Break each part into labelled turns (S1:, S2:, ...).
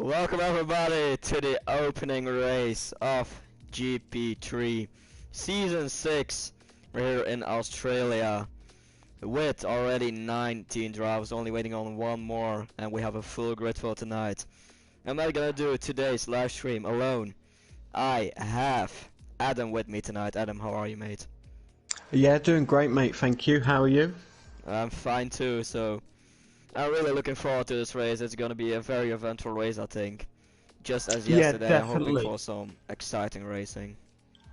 S1: Welcome everybody to the opening race of GP3 Season 6. We're here in Australia with already 19 drivers, only waiting on one more, and we have a full grid for tonight. I'm not gonna do today's live stream alone. I have Adam with me tonight. Adam, how are you, mate?
S2: Yeah, doing great, mate. Thank you. How are you?
S1: I'm fine too, so I'm really looking forward to this race. It's gonna be a very eventful race, I think. Just as
S2: Yeah,
S1: yesterday, I'm hoping
S2: definitely.
S1: for some exciting racing.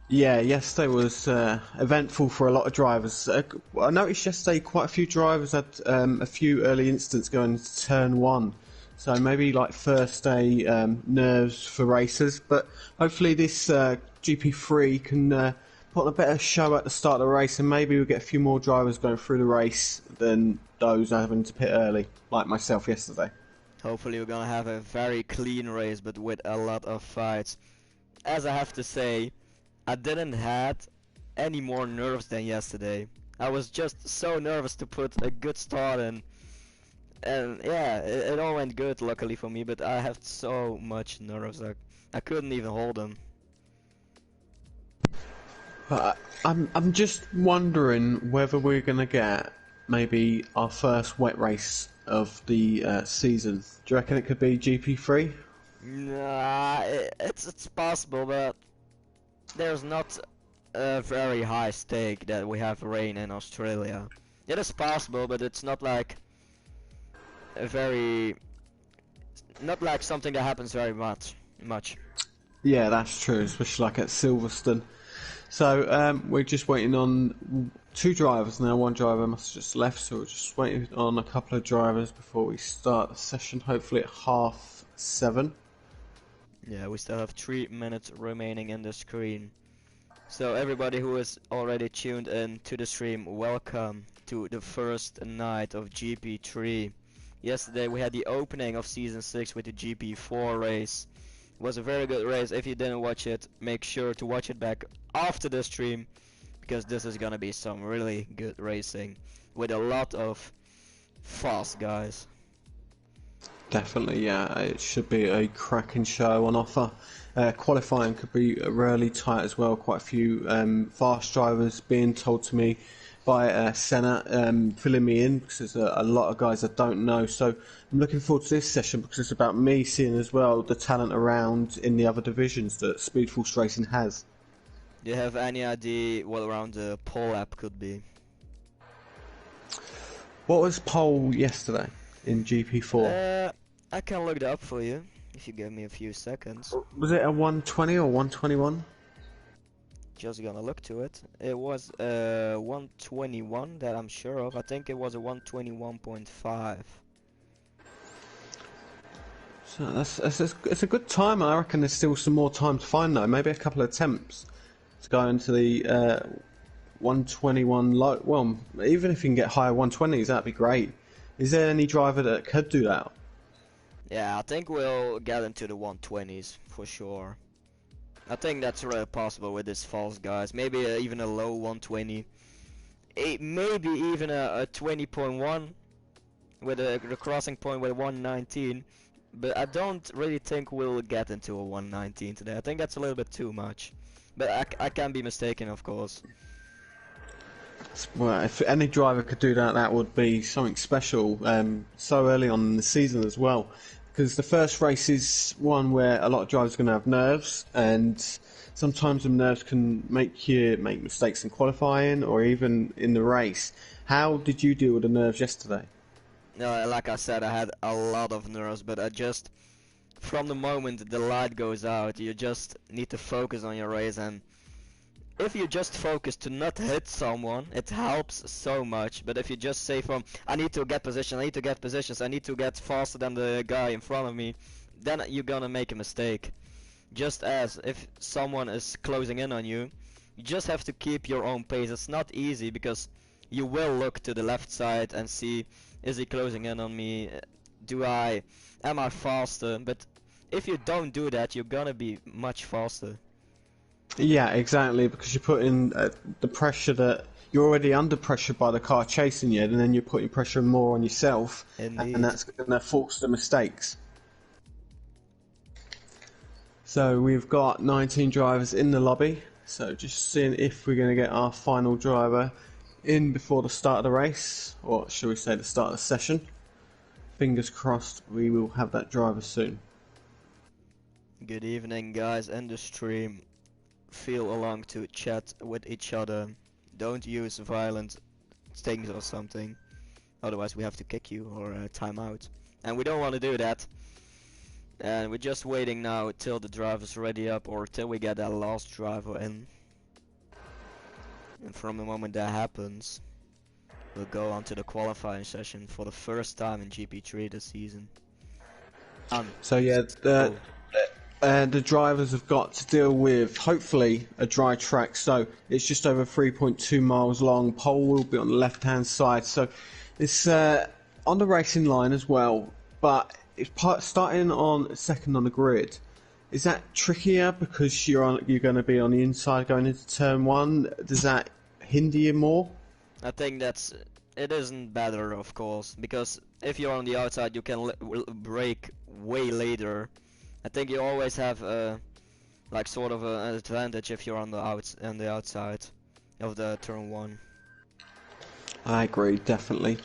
S2: Yeah, yesterday was eventful for a lot of drivers. I noticed yesterday quite a few drivers had a few early incidents going into turn one. So maybe like first day nerves for racers. But hopefully this GP3 can put on a better show at the start of the race, and maybe we'll get a few more drivers going through the race than those having to pit early, like myself yesterday.
S1: Hopefully we're gonna have a very clean race, but with a lot of fights. As I have to say, I didn't had any more nerves than yesterday. I was just so nervous to put a good start in. And yeah, it all went good luckily for me, but I had so much nerves. I couldn't even hold them.
S2: But I'm just wondering whether we're gonna get maybe our first wet race of the season. Do you reckon it could be GP3?
S1: Nah, it's possible, but there's not a very high stake that we have rain in Australia. It is possible, but it's not like a very, not like something that happens very much.
S2: Yeah, that's true, especially like at Silverstone. So we're just waiting on two drivers now. One driver must have just left, so we're just waiting on a couple of drivers before we start the session. Hopefully at 7:30.
S1: Yeah, we still have 3 minutes remaining in the screen. So everybody who is already tuned in to the stream, welcome to the first night of GP3. Yesterday we had the opening of Season 6 with the GP4 race. It was a very good race. If you didn't watch it, make sure to watch it back after the stream, because this is gonna be some really good racing with a lot of fast guys.
S2: Definitely, yeah. It should be a cracking show on offer. Qualifying could be really tight as well. Quite a few fast drivers being told to me by Senna, filling me in, because there's a lot of guys I don't know. So I'm looking forward to this session because it's about me seeing as well the talent around in the other divisions that SpeedForce Racing has.
S1: Do you have any idea what around the pole app could be?
S2: What was pole yesterday in GP4?
S1: I can look it up for you if you give me a few seconds.
S2: Was it a 120 or 121?
S1: Just gonna look to it. It was 121 that I'm sure of. I think it was a 121.5.
S2: So it's a good time. I reckon there's still some more time to find though. Maybe a couple of attempts to go into the 121 low. Well, even if you can get higher 120s, that'd be great. Is there any driver that could do that?
S1: Yeah, I think we'll get into the 120s for sure. I think that's really possible with these false guys. Maybe even a low 120. Maybe even a 20.1 with the crossing point with 119. But I don't really think we'll get into a 119 today. I think that's a little bit too much. But I can be mistaken, of course.
S2: Well, if any driver could do that, that would be something special. So early on in the season as well, because the first race is one where a lot of drivers are going to have nerves, and sometimes the nerves can make you make mistakes in qualifying or even in the race. How did you deal with the nerves yesterday?
S1: No, like I said, I had a lot of nerves, but I just, from the moment the light goes out, you just need to focus on your race, and if you just focus to not hit someone, it helps so much. But if you just say I need to get position, I need to get positions, I need to get faster than the guy in front of me, then you're gonna make a mistake. Just as if someone is closing in on you, you just have to keep your own pace. It's not easy because you will look to the left side and see, is he closing in on me? Am I faster? But if you don't do that, you're gonna be much faster.
S2: Yeah, exactly, because you put in the pressure that you're already under pressure by the car chasing you, and then you're putting pressure more on yourself,
S1: Indeed.
S2: and that's going to force the mistakes. So we've got 19 drivers in the lobby. So just seeing if we're going to get our final driver in before the start of the race, or shall we say the start of the session. Fingers crossed we will have that driver soon.
S1: Good evening, guys, in the stream. Feel along to chat with each other. Don't use violent things or something. Otherwise we have to kick you or time out. And we don't want to do that. And we're just waiting now till the driver's ready up or till we get that last driver in. And from the moment that happens, we'll go on to the qualifying session for the first time in GP3 this season.
S2: So yeah, the drivers have got to deal with, hopefully, a dry track. So it's just over 3.2 miles long. Pole will be on the left-hand side. So it's on the racing line as well, but it's starting on second on the grid. Is that trickier because you're going to be on the inside going into turn one? Does that hinder you more?
S1: I think it isn't better, of course, because if you're on the outside, you can brake way later. I think you always have like sort of an advantage if you're on the outside of the turn one.
S2: I agree, definitely.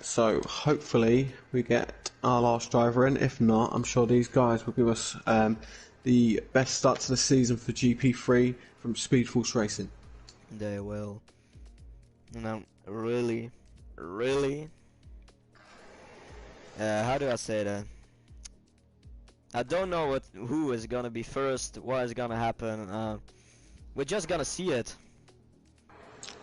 S2: So hopefully we get our last driver in. If not, I'm sure these guys will give us the best start to the season for GP3 from SpeedForce Racing.
S1: They will. And I'm really, how do I say that? I don't know who is gonna be first, what is gonna happen. We're just gonna see it.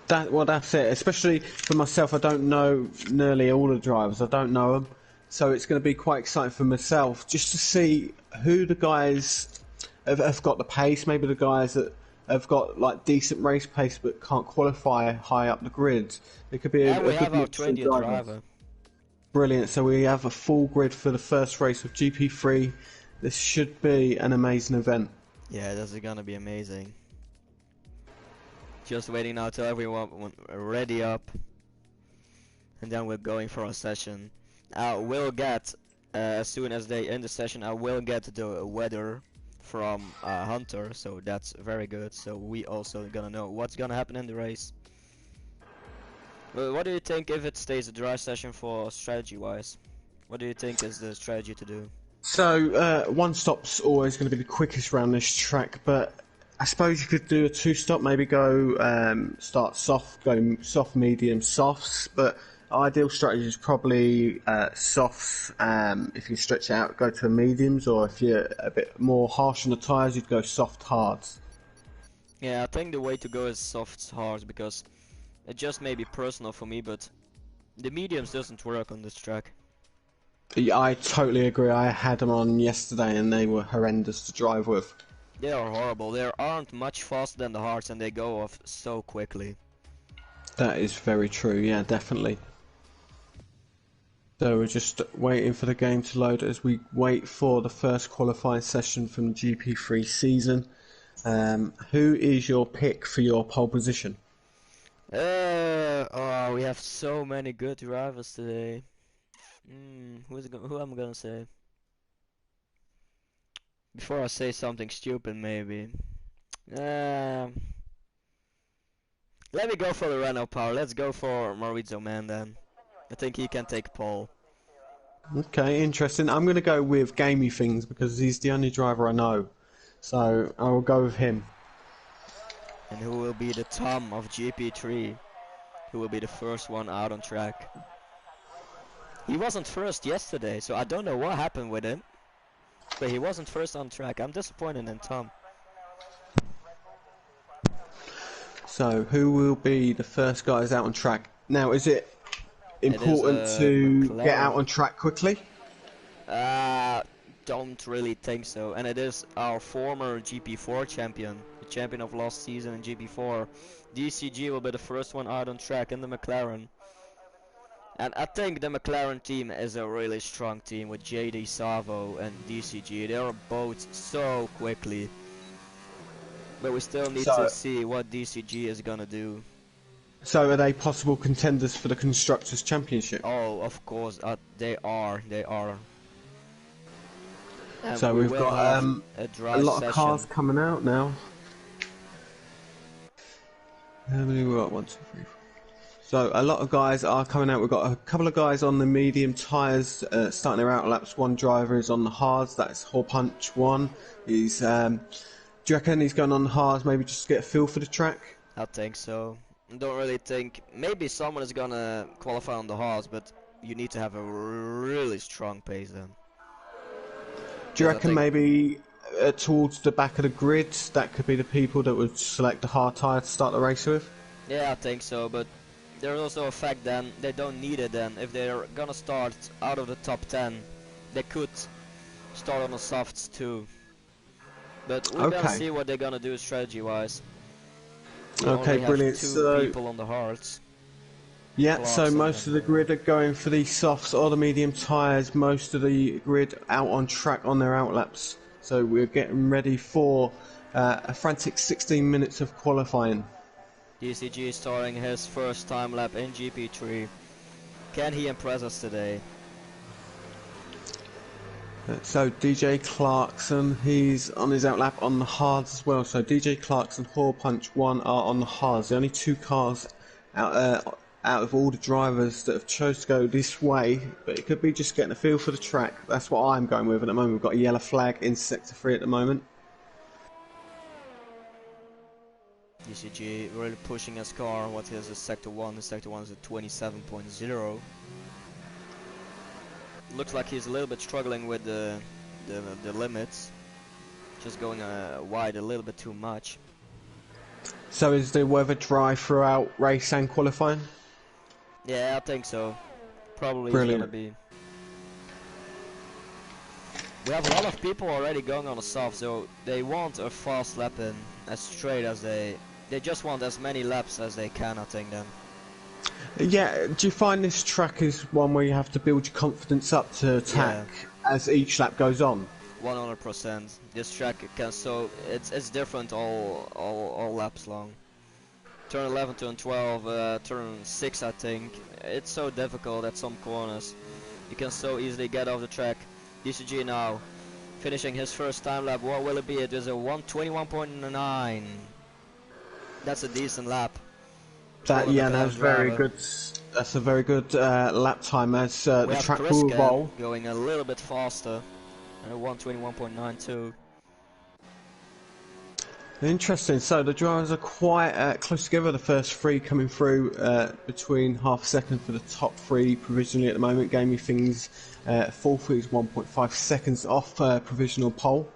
S2: That's it. Especially for myself, I don't know nearly all the drivers. I don't know them, so it's going to be quite exciting for myself just to see who the guys have got the pace. Maybe the guys that have got like decent race pace but can't qualify high up the grid. It could be
S1: and we have our 20th driver.
S2: Brilliant. So we have a full grid for the first race of GP3. This should be an amazing event.
S1: Yeah, this is gonna be amazing. Just waiting now till everyone ready up, and then we're going for a session. I will get, as soon as they end the session, I will get the weather from Hunter, so that's very good. So we also gonna know what's gonna happen in the race. Well, what do you think if it stays a dry session for strategy-wise? What do you think is the strategy to do?
S2: So one stop's always going to be the quickest round this track, but I suppose you could do a two-stop, maybe go start soft, go soft, medium, softs, but ideal strategy is probably softs. If you stretch it out, go to mediums, or if you're a bit more harsh on the tyres, you'd go soft hards.
S1: Yeah, I think the way to go is soft hards, because it just may be personal for me, but the mediums doesn't work on this track.
S2: Yeah, I totally agree. I had them on yesterday and they were horrendous to drive with.
S1: They are horrible. They aren't much faster than the hards and they go off so quickly.
S2: That is very true, yeah, definitely. So we're just waiting for the game to load as we wait for the first qualifying session from the GP3 season. Who is your pick for your pole position?
S1: Oh, we have so many good drivers today. Who am I gonna say? Before I say something stupid, maybe. Let me go for the Renault power. Let's go for Maurizio Man then. I think he can take pole.
S2: Okay, interesting. I'm going to go with Gamey Things because he's the only driver I know. So I will go with him.
S1: And who will be the Tom of GP3? Who will be the first one out on track? He wasn't first yesterday, so I don't know what happened with him. But he wasn't first on track. I'm disappointed in Tom.
S2: So who will be the first guys out on track? Now, is it important to
S1: McLaren.
S2: get out on track quickly?
S1: Don't really think so. And it is our former GP4 champion, the champion of last season in GP4. DCG will be the first one out on track in the McLaren. And I think the McLaren team is a really strong team with JD Savo and DCG. They are both so quickly. But we still need to see what DCG is gonna do.
S2: So are they possible contenders for the Constructors' Championship?
S1: Oh, of course, they are. And
S2: So
S1: we
S2: we've
S1: will
S2: got
S1: have a
S2: a
S1: dry
S2: lot of cars
S1: session.
S2: coming out now. How many we got? 1, 2, 3, 4. So a lot of guys are coming out. We've got a couple of guys on the medium tyres starting their out laps. One driver is on the hards. That's Hole Punch 1. He's do you reckon he's going on the hards maybe just to get a feel for the track?
S1: I think so. Don't really think. Maybe someone is gonna qualify on the hards, but you need to have a really strong pace then.
S2: Do you
S1: Because I
S2: reckon
S1: think,
S2: maybe towards the back of the grid that could be the people that would select the hard tyre to start the race with?
S1: yeah, I think so. But there's also a fact then they don't need it then. If they're gonna start out of the top 10, they could start on the softs too. But we're gonna
S2: Okay.
S1: see what they're gonna do strategy-wise. We
S2: Okay,
S1: only have
S2: brilliant.
S1: 2
S2: So
S1: people on the hards.
S2: yeah, so
S1: Clarkson
S2: most of the grid are going for the softs or the medium tyres. Most of the grid out on track on their outlaps. So we're getting ready for a frantic 16 minutes of qualifying.
S1: DCG starting his first time lap in GP3. Can he impress us today?
S2: So DJ Clarkson, he's on his outlap on the hards as well. So DJ Clarkson, Hole Punch 1 are on the hards. The only 2 cars out of all the drivers that have chose to go this way, but it could be just getting a feel for the track. That's what I'm going with at the moment. We've got a yellow flag in Sector 3 at the moment.
S1: DCG really pushing his car. What is a Sector 1? The Sector 1 is a 27.0. Looks like he's a little bit struggling with the limits. Just going wide a little bit too much.
S2: So is the weather dry throughout race and qualifying?
S1: Yeah, I think so. Probably
S2: Brilliant.
S1: it's gonna be. We have a lot of people already going on the soft, so they want a fast lap in as straight as they just want as many laps as they can, I think then.
S2: Yeah, do you find this track is one where you have to build your confidence up to attack as each lap goes on?
S1: 100%. This track can it's different all laps long. Turn 11, turn 12, turn 6 I think. It's so difficult at some corners. You can so easily get off the track. DCG now finishing his first time lap. What will it be? It is a 121.9. That's a decent lap.
S2: That's very good. That's a very good lap time as the track will evolve.
S1: Going a little bit faster, and a 121.92.
S2: Interesting. So the drivers are quite close together. The first 3 coming through between half a second for the top 3 provisionally at the moment. Gaming things fourth is 1.5 seconds off provisional pole.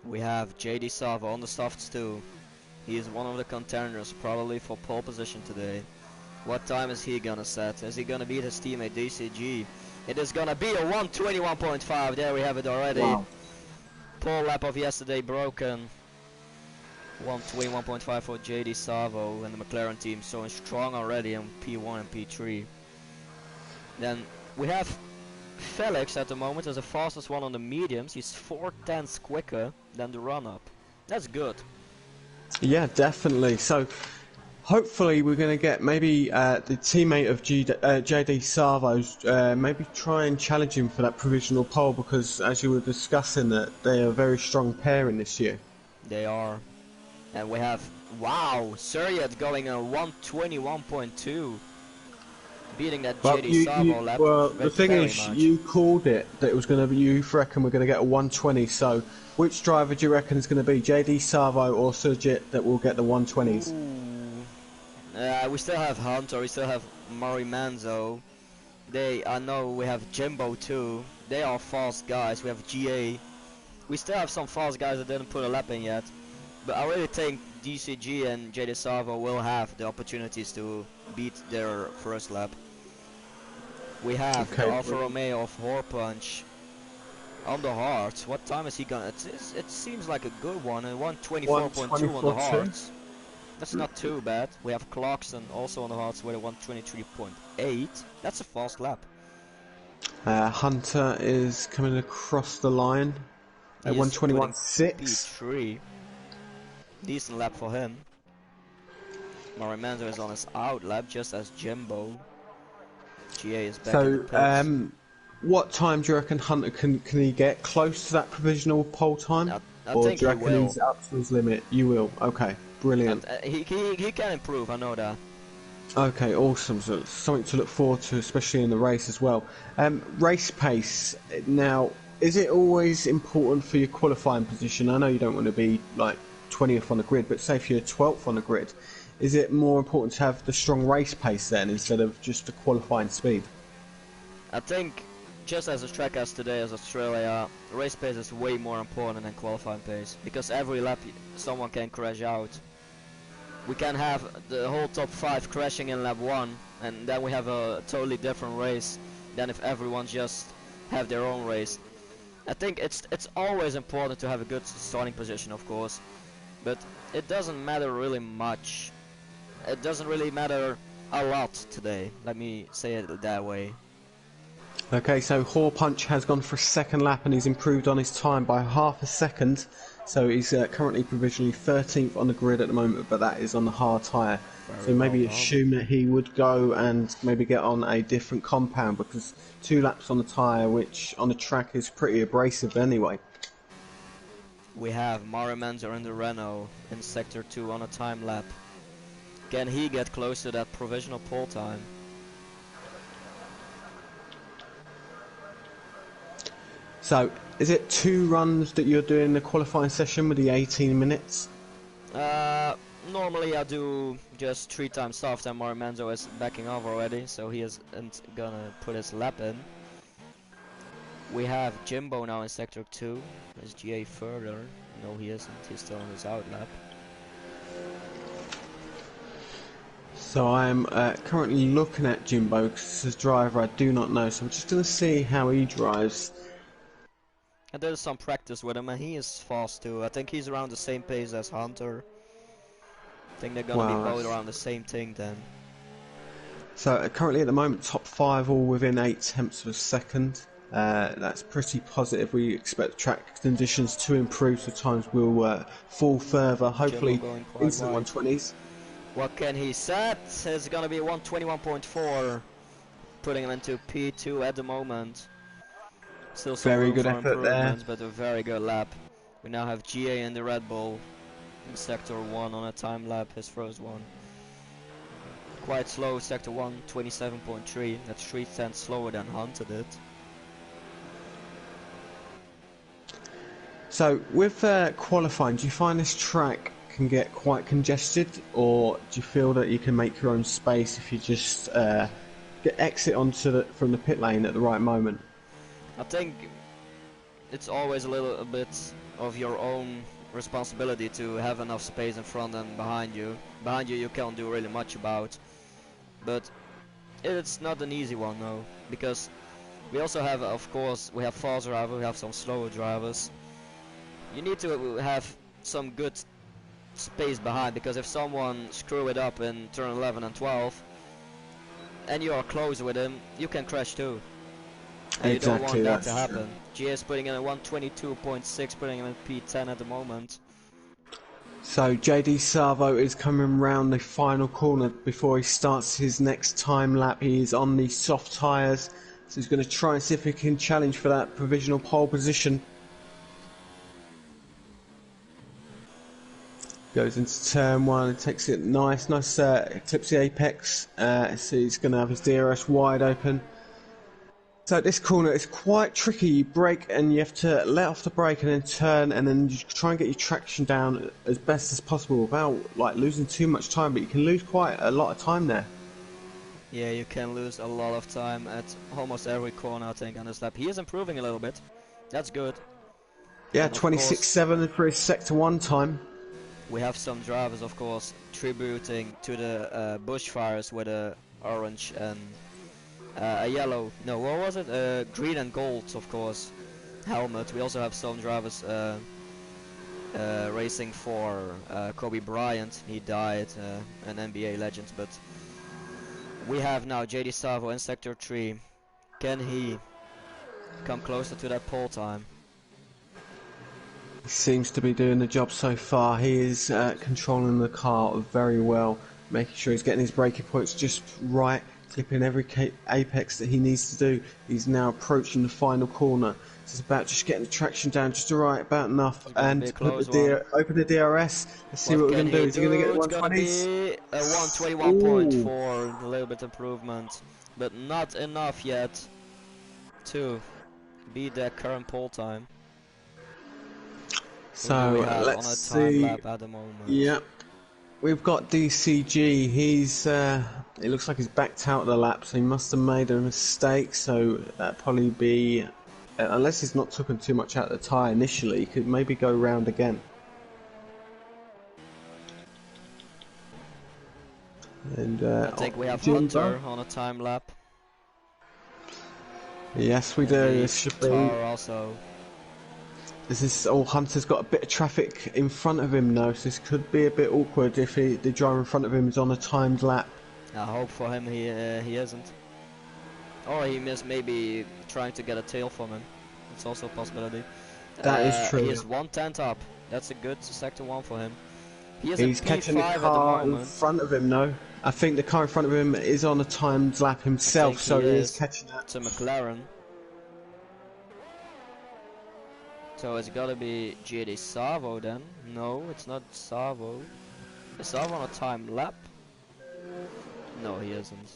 S1: We have JD Sava on the softs too. He is one of the contenders probably for pole position today. What time is he gonna set? Is he gonna beat his teammate DCG? It is gonna be a 121.5. There we have it already.
S2: Wow.
S1: Pole lap of yesterday broken. 121.5 for JD Savo and the McLaren team showing strong already in P1 and P3. Then we have Felix at the moment as the fastest one on the mediums. He's 4/10 quicker than the run-up. That's good.
S2: Yeah, definitely. So hopefully we're going to get maybe the teammate of JD Savo's maybe try and challenge him for that provisional pole, because as you were discussing that they are a very strong pairing this year.
S1: They are. And we have, wow, Suryat going a 121.2. Beating that JD Savo lap.
S2: Well, the thing is, you called it that it was going to be, you reckon we're going to get a 120, so which driver do you reckon is going to be, JD Savo or Surjit, that will get the 120s?
S1: We still have Hunter, we still have Murray Manzo. I know we have Jimbo too. They are fast guys. We have GA. We still have some fast guys that didn't put a lap in yet. But I really think DCG and JD Savo will have the opportunities to beat their first lap. We have the Alfa Romeo of Horpunch on the hards. What time is he gonna? It seems like a good one. And 124.2 on the hards. That's not too bad. We have Clarkson also on the hards with a 123.8. That's a fast lap.
S2: Hunter is coming across the line at 121.6.
S1: P3. Decent lap for him. Marimanzo is on his out lap, just as Jimbo. GA is back in the pits.
S2: what time do you reckon Hunter can he get close to that provisional pole time?
S1: I
S2: Or
S1: think
S2: do you
S1: he
S2: reckon
S1: will.
S2: he's up to his limit? You will. Okay, brilliant.
S1: He can improve, I know that.
S2: Okay, awesome. So it's something to look forward to, especially in the race as well. Race pace. Now, is it always important for your qualifying position? I know you don't want to be like 20th on the grid, but say if you're 12th on the grid, is it more important to have the strong race pace then instead of just the qualifying speed?
S1: I think, just as a track as today as Australia, race pace is way more important than qualifying pace, because every lap someone can crash out. We can have the whole top 5 crashing in lap 1, and then we have a totally different race than if everyone just have their own race. I think it's always important to have a good starting position, of course, but it doesn't matter really much. It doesn't really matter a lot today, let me say it that way.
S2: Okay, so Horpunch has gone for a second lap and he's improved on his time by half a second. So he's currently provisionally 13th on the grid at the moment, but that is on the hard tyre. So maybe assume that he would go and maybe get on a different compound, because 2 laps on the tyre, which on the track is pretty abrasive anyway.
S1: We have Mario Manzer in the Renault in Sector 2 on a time lap. Can he get close to that provisional pole time?
S2: So, is it 2 runs that you're doing the qualifying session with the 18 minutes?
S1: Normally I do just 3 times soft, and Mario Manzo is backing off already, so he isn't gonna put his lap in. We have Jimbo now in Sector 2. Is GA further? No, he isn't. He's still on his out lap.
S2: So I'm currently looking at Jimbo, because as a driver I do not know, so I'm just going to see how he drives.
S1: I did some practice with him, and he is fast too. I think he's around the same pace as Hunter. I think they're gonna be both around the same thing then.
S2: So currently at the moment, top 5 all within 8/10 of a second. That's pretty positive. We expect track conditions to improve, so times will fall further, hopefully into the 120s.
S1: What can he set? It's gonna be 121.4, putting him into P2 at the moment. Still some
S2: very
S1: room
S2: good
S1: for
S2: effort
S1: improvements,
S2: there.
S1: but a very good lap. We now have GA in the Red Bull in Sector 1 on a time lap, his first one. Quite slow, Sector 1, 27.3. That's 3/10 slower than Hunter did.
S2: So with qualifying, do you find this track can get quite congested, or do you feel that you can make your own space if you just exit onto from the pit lane at the right moment?
S1: I think it's always a little bit of your own responsibility to have enough space in front and behind you. Behind you can't do really much about, but it's not an easy one though, because we also have, of course, we have fast drivers, we have some slower drivers. You need to have some good space behind, because if someone screw it up in turn 11 and 12 and you are close with him, you can crash too. And
S2: Exactly,
S1: you don't want that to happen.
S2: True.
S1: GS putting in a 122.6, putting him in P10 at the moment.
S2: So JD Savo is coming round the final corner before he starts his next time lap. He is on the soft tyres, so he's going to try and see if he can challenge for that provisional pole position. Goes into turn 1 and takes it nice clips the apex. So he's going to have his DRS wide open. So this corner is quite tricky. You brake and you have to let off the brake and then turn, and then you try and get your traction down as best as possible without like losing too much time, but you can lose quite a lot of time there.
S1: Yeah, you can lose a lot of time at almost every corner, I think, on this lap. He is improving a little bit. That's good.
S2: Yeah, 26.7 for his Sector 1 time.
S1: We have some drivers, of course, tributing to the bushfires with a orange and a yellow, no, what was it? Green and gold, of course, helmet. We also have some drivers racing for Kobe Bryant. He died, an NBA legend, but we have now JD Savo in Sector 3. Can he come closer to that pole time?
S2: He seems to be doing the job so far. He is controlling the car very well, making sure he's getting his braking points just right. Clipping every apex that he needs to do. He's now approaching the final corner. It's about just getting the traction down just right, about enough, and put open the DRS. Let's see what we're going to do. Is he going to get the 120s?
S1: It's going to be a 121.4, a little bit improvement, but not enough yet to beat their current pole time.
S2: So let's see.
S1: Lap at the moment.
S2: Yeah, we've got DCG. He's it looks like he's backed out of the lap, so he must have made a mistake. So that'd probably be, unless he's not taken too much out of the tyre initially, he could maybe go round again. And
S1: I think we have Hunter on a time lap.
S2: Yes, we do. This should be.
S1: Also.
S2: This is. Oh, Hunter's got a bit of traffic in front of him now, so this could be a bit awkward if the driver in front of him is on a timed lap.
S1: I hope for him he isn't. Or he is maybe trying to get a tail from him. It's also a possibility.
S2: That is true.
S1: He is 1/10 up. That's a good sector 1 for him.
S2: He's catching the car in front of him now. I think the car in front of him is on a timed lap himself, so he is catching that.
S1: To McLaren. So it's gotta be GD Savo then. No, it's not Savo. Is Savo on a time lap? No, he isn't.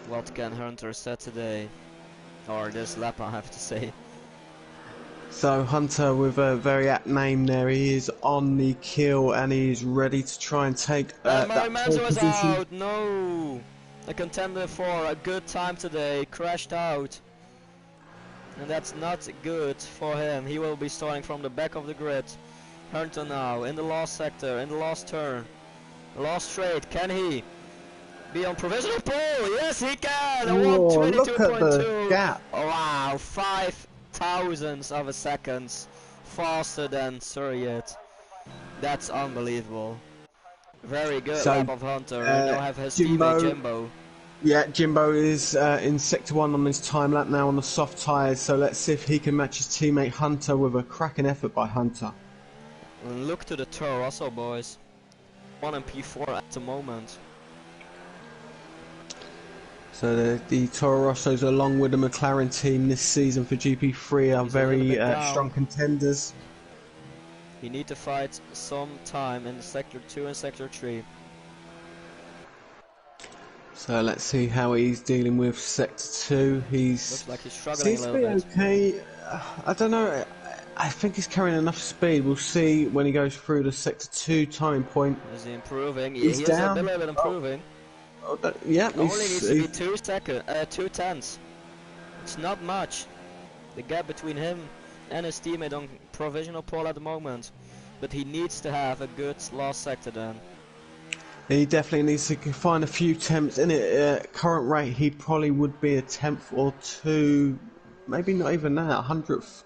S1: What can Hunter set today? Or this lap, I have to say.
S2: So Hunter with a very apt name there, he is on the kill and he is ready to try and take that pole position.
S1: Out. No! A contender for a good time today, crashed out. And that's not good for him. He will be starting from the back of the grid. Hunter now, in the last sector, in the last turn. The last straight, can he be on provisional pole? Yes, he can! A 122.2.
S2: Look at the gap.
S1: Oh, wow, 0.005 of a second faster than Surrogate. That's unbelievable. Very good lap of Hunter. We now have his teammate Jimbo.
S2: Yeah, Jimbo is in sector 1 on his time lap now on the soft tyres, so let's see if he can match his teammate Hunter with a cracking effort by Hunter.
S1: And look to the Toro Rosso boys. 1 and P4 at the moment.
S2: So the Toro Rossos, along with the McLaren team this season for GP3, are very strong contenders.
S1: You need to fight some time in sector 2 and sector 3.
S2: So let's see how he's dealing with sector 2.
S1: Looks like he's struggling a little bit.
S2: Okay. I don't know. I think he's carrying enough speed. We'll see when he goes through the sector 2 timing point.
S1: Is he improving?
S2: He's down.
S1: A little bit improving.
S2: Yeah,
S1: only needs to be 2 tenths. It's not much. The gap between him and his teammate on provisional pole at the moment. But he needs to have a good last sector then.
S2: He definitely needs to find a few tenths in it. Current rate, he probably would be a tenth or two, maybe not even that, 100th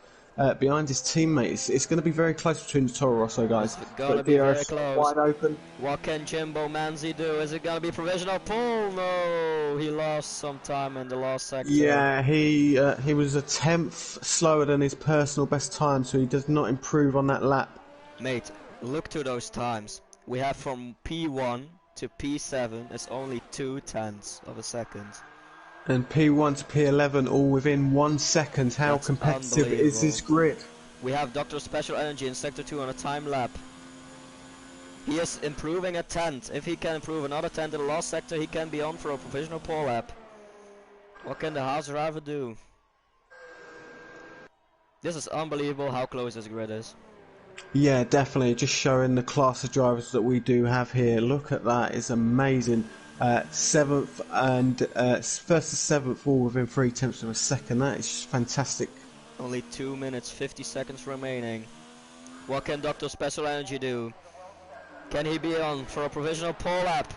S2: behind his teammates. It's going to be very close between the Toro Rosso guys.
S1: It's going to be very close.
S2: Wide open.
S1: What can Jimbo Manzi do? Is it going to be provisional pole? No, he lost some time in the last sector.
S2: Yeah, he was a tenth slower than his personal best time, so he does not improve on that lap.
S1: Mate, look to those times. We have from P1 to P7, it's only 2 tenths of a second.
S2: And P1 to P11 all within 1 second. How
S1: That's
S2: competitive is this grid?
S1: We have Dr. Special Energy in sector 2 on a time lap. He is improving a tenth. If he can improve another tenth in the last sector, he can be on for a provisional pole lap. What can the Haas driver do? This is unbelievable how close this grid is.
S2: Yeah, definitely. Just showing the class of drivers that we do have here. Look at that. It's amazing. 7th and 1st to 7th all within 3 tenths of a second. That is just fantastic.
S1: Only 2 minutes 50 seconds remaining. What can Dr. Special Energy do? Can he be on for a provisional pole lap?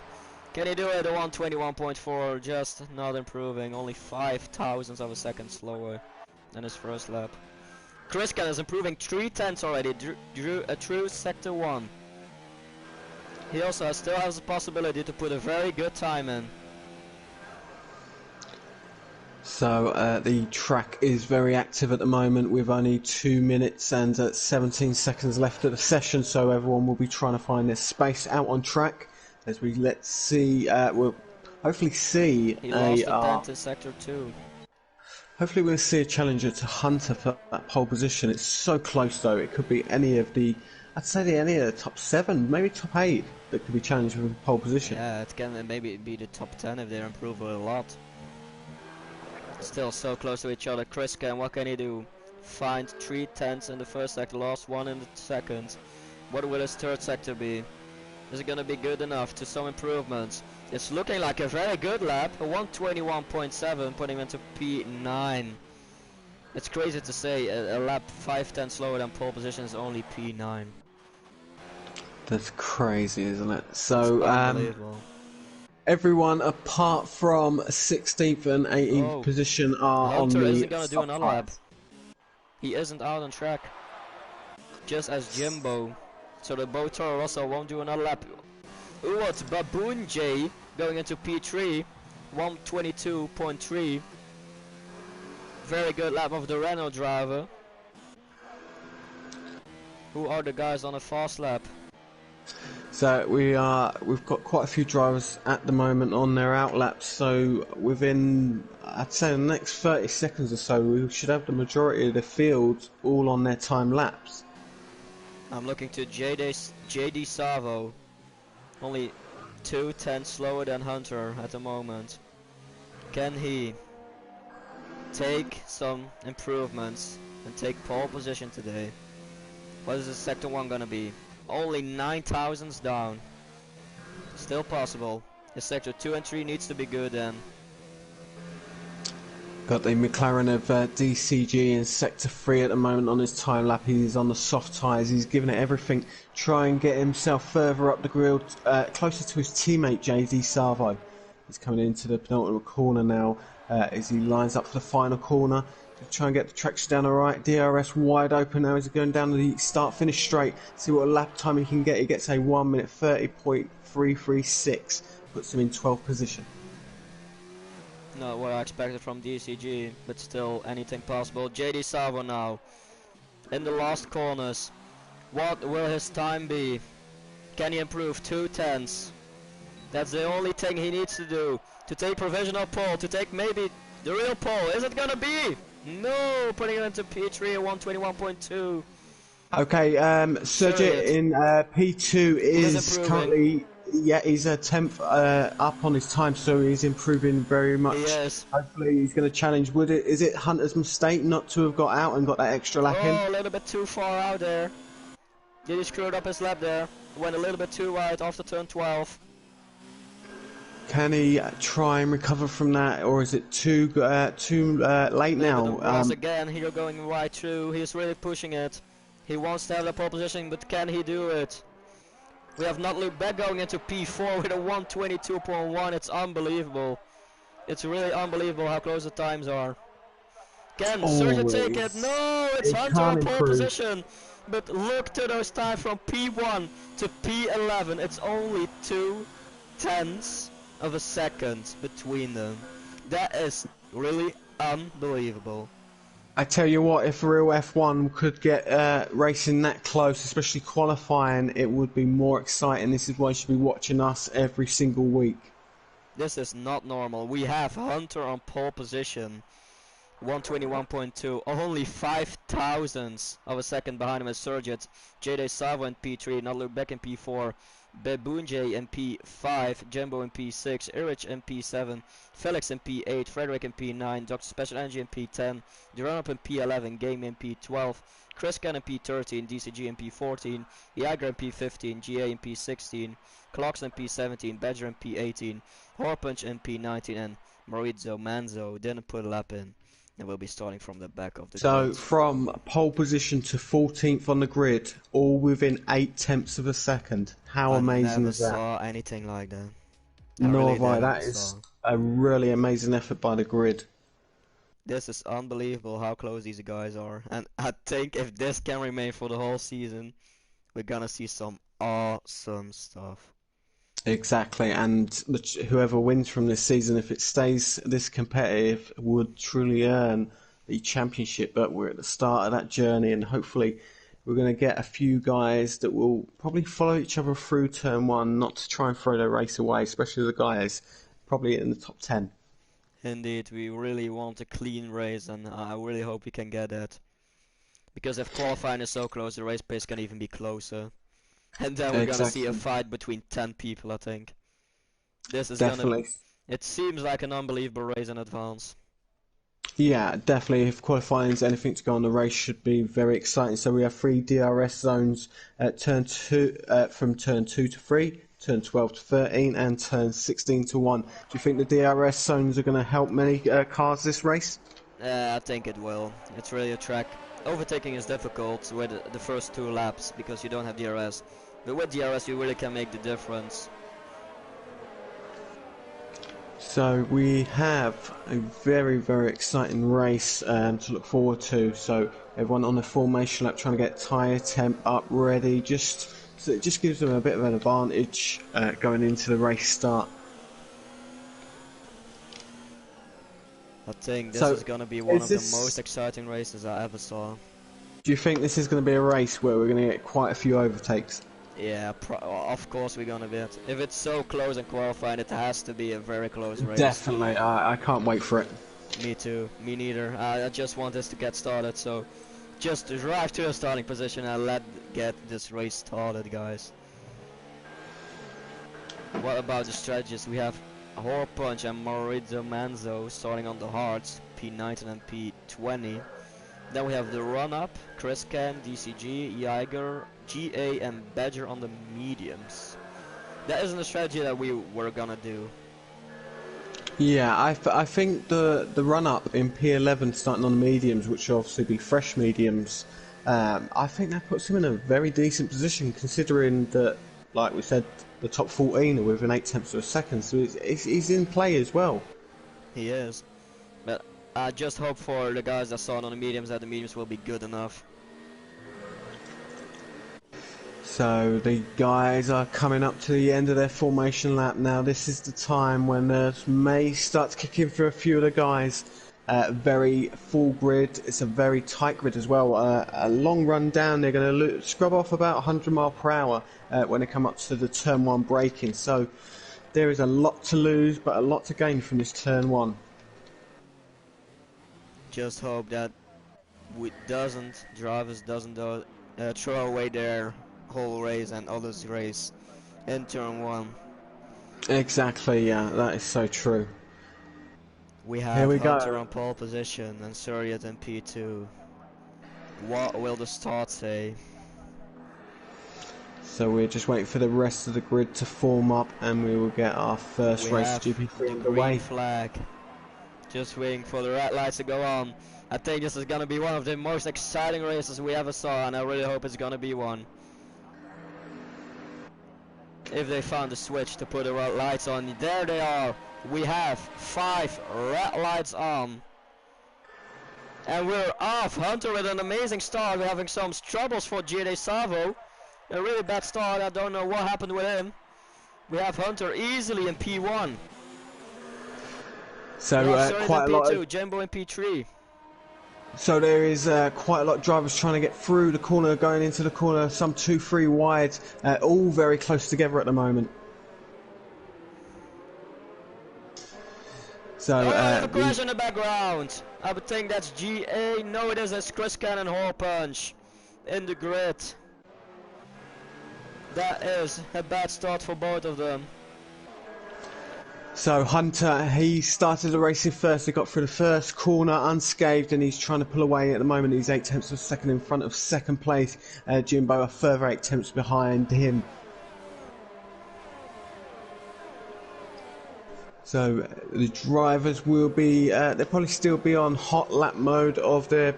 S1: Can he do it? A 121.4, just not improving. Only 0.005 of a second slower than his first lap. Christian is improving 3 tenths already, drew a true sector 1. He also still has the possibility to put a very good time in.
S2: So the track is very active at the moment with only 2 minutes and 17 seconds left of the session, so everyone will be trying to find their space out on track as we let's see hopefully see
S1: He
S2: a
S1: lost a tenth in Sector 2.
S2: hopefully we'll see a challenger to Hunter for that pole position. It's so close though. It could be any of the, I'd say any of the top 7, maybe top 8 that could be challenged for pole position.
S1: Yeah, it can maybe be the top 10 if they improve a lot. Still so close to each other. Chris what can he do? Find 3 tenths in the first sector, lost 1 in the second. What will his third sector be? Is it gonna be good enough to some improvements? It's looking like a very good lap, a 121.7, putting him into P9. It's crazy to say, a lap 5/10 slower than pole position is only P9.
S2: That's crazy, isn't it? So,
S1: unbelievable.
S2: Everyone apart from 16th and 18th position are
S1: Hunter
S2: on the
S1: isn't gonna do another lap.
S2: tyres.
S1: He isn't out on track. Just as Jimbo. So the both Toro Rosso won't do another lap. What's Baboon J going into P3, 122.3. Very good lap of the Renault driver. Who are the guys on a fast lap?
S2: So we've got quite a few drivers at the moment on their out laps. So within, I'd say, the next 30 seconds or so, we should have the majority of the field all on their time laps.
S1: I'm looking to JD Savo. Only 2 tenths slower than Hunter at the moment. Can he take some improvements and take pole position today? What is the sector 1 gonna be? Only 9 thousandths down. Still possible. The sector 2 and 3 needs to be good then.
S2: Got the McLaren of DCG in sector 3 at the moment on his time lap. He's on the soft tyres. He's giving it everything. Try and get himself further up the grid, closer to his teammate JD Savo. He's coming into the penultimate corner now as he lines up for the final corner. To try and get the traction down the right. DRS wide open now as he's going down the start-finish straight. See what lap time he can get. He gets a 1 minute 30.336. Puts him in 12th position.
S1: Not what I expected from DCG, but still anything possible. JD Savo now in the last corners. What will his time be? Can he improve 2 tenths? That's the only thing he needs to do. To take provisional pole, to take maybe the real pole. Is it gonna be? No, putting it into P3 at 121.2.
S2: Okay, Sergio in P2 is currently, he's a 10th up on his time, so he's improving very much.
S1: Yes.
S2: Hopefully he's going to challenge. Is it Hunter's mistake not to have got out and got that extra lap in?
S1: Oh, a little bit too far out there. Did he screwed up his lap there? Went a little bit too wide after turn 12.
S2: Can he try and recover from that, or is it too late now?
S1: Once again, here going right through. He's really pushing it. He wants to have the pole position, but can he do it? We have not looked back going into P4 with a 122.1. It's unbelievable. It's really unbelievable how close the times are. Can Sergio take it? No, it's Hunter on pole position. But look to those times from P1 to P11. It's only 2 tenths of a second between them. That is really unbelievable.
S2: I tell you what, if real F1 could get racing that close, especially qualifying, it would be more exciting. This is why you should be watching us every single week.
S1: This is not normal. We have Hunter on pole position, 121.2, only 5 thousandths of a second behind him is Sergio. JD Savo in P3, not look back in P4. Bebunje in P5, Jumbo in P6, Erich in P7, Felix in P8, Frederick in P9, Dr. Special Energy in P10, Duranop in P11, Game in P12, Chriscan in P13, DCG in P14, Jager in P15, GA in P16, Clocks in P17, Badger in P18, Horpunch in P19, and Maurizio Manzo didn't put a lap in. And we'll be starting from the back of the grid.
S2: So from pole position to 14th on the grid, all within 8 tenths of a second. How amazing is that?
S1: I never saw anything like that.
S2: Nor have I. That is a really amazing effort by the grid.
S1: This is unbelievable how close these guys are. And I think if this can remain for the whole season, we're gonna see some awesome stuff.
S2: Exactly, and whoever wins from this season, if it stays this competitive, would truly earn the championship. But we're at the start of that journey, and hopefully we're going to get a few guys that will probably follow each other through turn 1, not to try and throw their race away, especially the guys probably in the top 10.
S1: Indeed, we really want a clean race, and I really hope we can get that. Because if qualifying is so close, the race pace can even be closer. And then we're gonna see a
S2: Exactly.
S1: fight between 10 people, I think. This is gonna...
S2: Definitely.
S1: It seems like an unbelievable race in advance.
S2: Yeah, definitely. If qualifying is anything to go on, the race should be very exciting. So we have 3 DRS zones at turn 2, from turn 2 to 3, turn 12 to 13, and turn 16 to 1. Do you think the DRS zones are going to help many cars this race?
S1: I think it will. It's really a track. Overtaking is difficult with the first 2 laps because you don't have DRS. But with DRS you really can make the difference.
S2: So we have a very, very exciting race to look forward to. So everyone on the formation lap trying to get tyre temp up ready. So it just gives them a bit of an advantage going into the race start.
S1: I think this
S2: So
S1: is gonna be one
S2: is
S1: of the most
S2: this?
S1: exciting races I ever saw.
S2: Do you think this is going to be a race where we're going to get quite a few overtakes?
S1: Yeah, of course we're gonna be it. If it's so close and qualifying, it has to be a very close race.
S2: Definitely. I can't wait for it.
S1: Me too. Me neither. I just want this to get started, so just drive to a starting position and get this race started, guys. What about the strategies? We have Hor Punch and Maurizio Manzo starting on the hards, P19 and P20. Then we have the run-up, Chris Can, DCG, Jaeger, GA and Badger on the mediums. That isn't a strategy that we were gonna do.
S2: Yeah, I think the run up in P11 starting on the mediums, which will obviously be fresh mediums, I think that puts him in a very decent position considering that, like we said, the top 14 are within 8 tenths of a second, so he's in play as well.
S1: He is. But I just hope for the guys that saw it on the mediums that the mediums will be good enough.
S2: So the guys are coming up to the end of their formation lap now. This is the time when nerves may start to kick in for a few of the guys. Very full grid. It's a very tight grid as well. A long run down. They're going to scrub off about 100 mile per hour when they come up to the turn 1 braking. So there is a lot to lose, but a lot to gain from this turn 1.
S1: Just hope that drivers doesn't throw away their whole race and others race in turn 1.
S2: Exactly, yeah, that is so true.
S1: We
S2: Here
S1: have
S2: we
S1: Hunter
S2: go.
S1: on pole position and Suryatt in P2. What will the start say?
S2: So we're just waiting for the rest of the grid to form up and we will get our first
S1: We
S2: race
S1: have
S2: GP3
S1: the
S2: underway.
S1: green flag. Just waiting for the red lights to go on. I think this is gonna be one of the most exciting races we ever saw, and I really hope it's gonna be one. If they found a switch to put the red lights on, there they are. We have 5 red lights on. And we're off. Hunter with an amazing start. We're having some troubles for Gide Savo. A really bad start. I don't know what happened with him. We have Hunter easily in P1.
S2: So
S1: We have Suryatt
S2: quite a
S1: in
S2: lot
S1: P2,
S2: of,
S1: Jimbo in P3.
S2: so there is quite a lot of drivers trying to get through the corner, going into the corner, some 2-3 wide, all very close together at the moment. So
S1: Oh, I have a crash in the background. I would think that's GA. No, it is. It's Chris Cannon Hole Punch in the grid. That is a bad start for both of them.
S2: So Hunter, he started the racing first. He got through the first corner unscathed, and he's trying to pull away at the moment. He's 8 tenths of a second in front of second place. Jimbo a further 8 tenths behind him. So the drivers will be, they'll probably still be on hot lap mode of their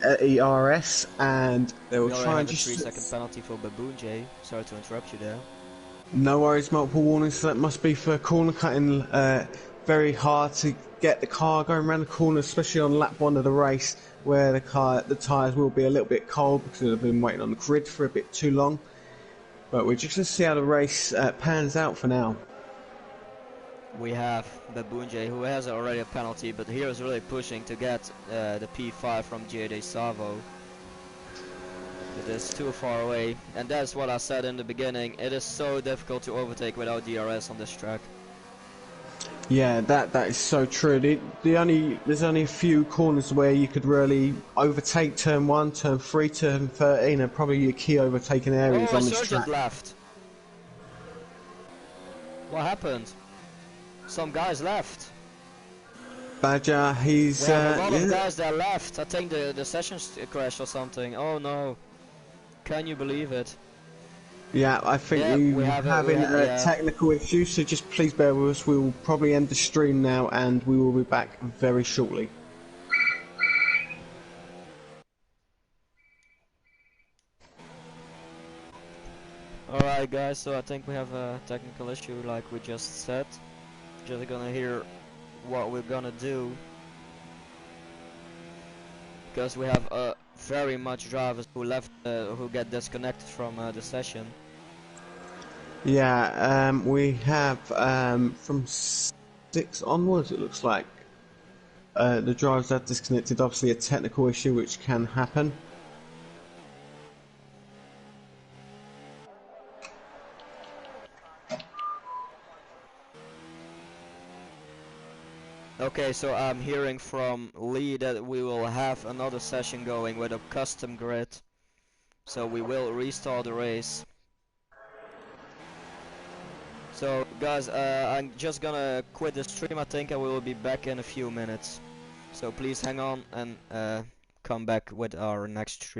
S2: ERS, and they will
S1: We already
S2: try and
S1: have a
S2: just...
S1: 3-second penalty for Baboon J. Sorry to interrupt you there.
S2: No worries, multiple warnings, so that must be for corner cutting. Very hard to get the car going around the corner, especially on lap 1 of the race, where the tyres will be a little bit cold because they've been waiting on the grid for a bit too long. But we're just going to see how the race pans out for now.
S1: We have Baboon J, who has already a penalty, but here is really pushing to get the P5 from Gide Savo. It is too far away, and that's what I said in the beginning. It is so difficult to overtake without DRS on this track.
S2: Yeah, that is so true. There's only a few corners where you could really overtake. Turn 1, Turn 3, Turn 13 are probably your key overtaking areas
S1: Oh, a
S2: on this
S1: sergeant
S2: track.
S1: left. What happened? Some guys left.
S2: Badger, he's
S1: We have a lot of
S2: yeah,
S1: guys that left. I think the sessions crashed or something. Oh no. Can you believe it?
S2: yeah. I think
S1: Yeah, we
S2: we're
S1: have it.
S2: having a
S1: Yeah.
S2: technical issue, so just please bear with us. We will probably end the stream now, and we will be back very shortly.
S1: Alright guys, so I think we have a technical issue like we just said. Just gonna hear what we're gonna do. Because we have very much drivers who left, who get disconnected from the session.
S2: Yeah, we have from 6 onwards. It looks like the drivers are disconnected. Obviously, a technical issue which can happen.
S1: Okay, so I'm hearing from Lee that we will have another session going with a custom grid. So we will restart the race. So guys, I'm just gonna quit the stream I think, and we will be back in a few minutes. So please hang on and come back with our next stream.